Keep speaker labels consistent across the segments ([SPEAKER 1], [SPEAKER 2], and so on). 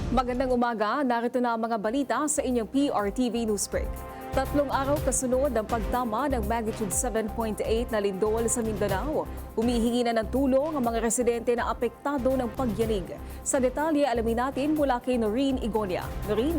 [SPEAKER 1] Magandang umaga, narito na ang mga balita sa inyong PRTV Newsbreak. 3 araw kasunod ang pagtama ng magnitude 7.8 na lindol sa Mindanao. Humihingi na ng tulong ang mga residente na apektado ng pagyanig. Sa detalye, alamin natin mula kay Noreen Igonia. Noreen?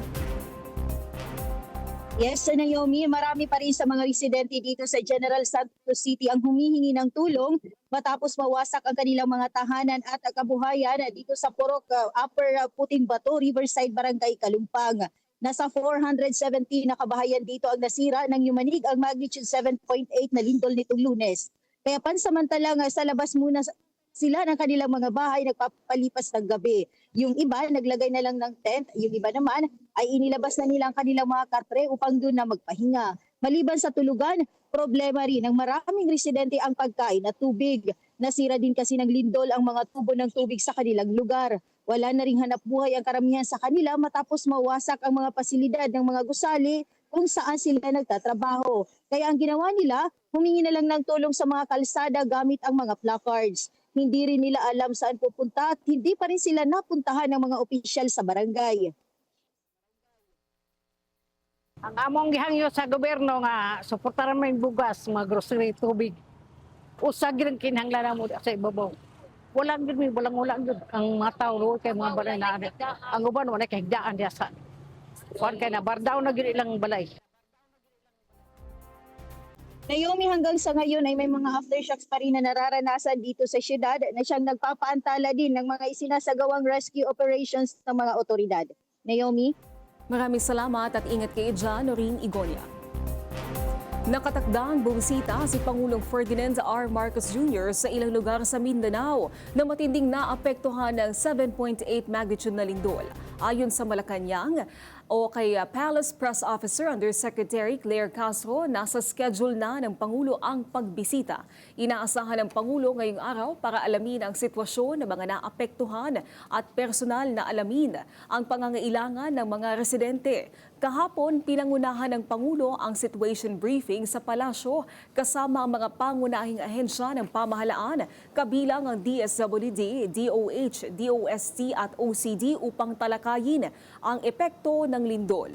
[SPEAKER 2] Yes, Naomi, marami pa rin sa mga residente dito sa General Santos City ang humihingi ng tulong matapos mawasak ang kanilang mga tahanan at kabuhayan dito sa Purok, Upper Puting Bato, Riverside, Barangay Kalumpang. Nasa 470 na kabahayan dito ang nasira nang yumanig ang magnitude 7.8 na lindol nitong Lunes. Kaya pansamantalang sa labas muna sila ng kanilang mga bahay nagpapalipas ng gabi. Yung iba naglagay na lang ng tent, yung iba naman ay inilabas na nilang kanilang mga katre upang doon na magpahinga. Maliban sa tulugan, problema rin ng maraming residente ang pagkain at tubig. Nasira din kasi ng lindol ang mga tubo ng tubig sa kanilang lugar. Wala na ring hanap buhay ang karamihan sa kanila matapos mawasak ang mga pasilidad ng mga gusali kung saan sila nagtatrabaho. Kaya ang ginawa nila, humingi na lang ng tulong sa mga kalsada gamit ang mga placards. Hindi rin nila alam saan pupunta at hindi pa rin sila napuntahan ng mga opisyal sa barangay.
[SPEAKER 3] Ang among gihangyo sa gobyerno nga suportaran mo yung bugas, mga grocery, tubig. Usa gyud ang kinahanglan mo sa ibabaw. Walang gyud walang gyud ang mga tawo kay mga balay na ang uban wala kay higdaan diya sa. Kuan kay na bardaw na gyud ilang balay.
[SPEAKER 2] Naomi, hanggang sa ngayon ay may mga aftershocks pa rin na nararanasan dito sa syudad na siyang nagpapaantala din ng mga isinasagawang rescue operations ng mga otoridad. Naomi?
[SPEAKER 1] Maraming salamat at ingat kayo dyan, Noreen Igonia. Nakatakdang bumisita si Pangulong Ferdinand R. Marcos Jr. sa ilang lugar sa Mindanao na matinding naapektuhan ng 7.8 magnitude na lindol. Ayon sa Malacanang o kay Palace Press Officer Undersecretary Claire Castro, nasa schedule na ng Pangulo ang pagbisita. Inaasahan ng Pangulo ngayong araw para alamin ang sitwasyon ng mga naapektuhan at personal na alamin ang pangangailangan ng mga residente. Kahapon, pinangunahan ng Pangulo ang situation briefing sa palasyo kasama ang mga pangunahing ahensya ng pamahalaan, kabilang ang DSWD, DOH, DOST at OCD upang talakayin ang epekto ng lindol.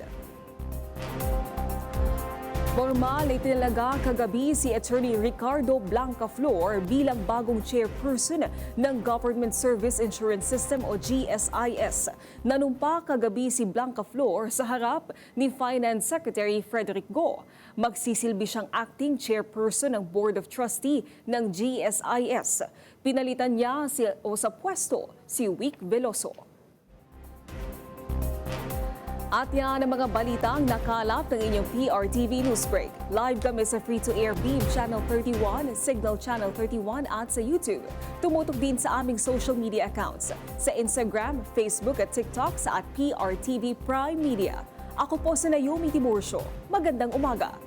[SPEAKER 1] Formal na itinalaga kagabi si Attorney Ricardo Blancaflor bilang bagong chairperson ng Government Service Insurance System o GSIS. Nanumpa kagabi si Blancaflor sa harap ni Finance Secretary Frederick Go. Magsisilbi siyang acting chairperson ng Board of Trustee ng GSIS. Pinalitan niya sa pwesto si Wick Veloso. At yan ang mga balitang nakalap ng inyong PRTV Newsbreak. Live kami sa free-to-air Beam Channel 31, Signal Channel 31 at sa YouTube. Tumutok din sa aming social media accounts sa Instagram, Facebook at TikTok sa @PRTV Prime Media. Ako po si Naomi Timurcio. Magandang umaga.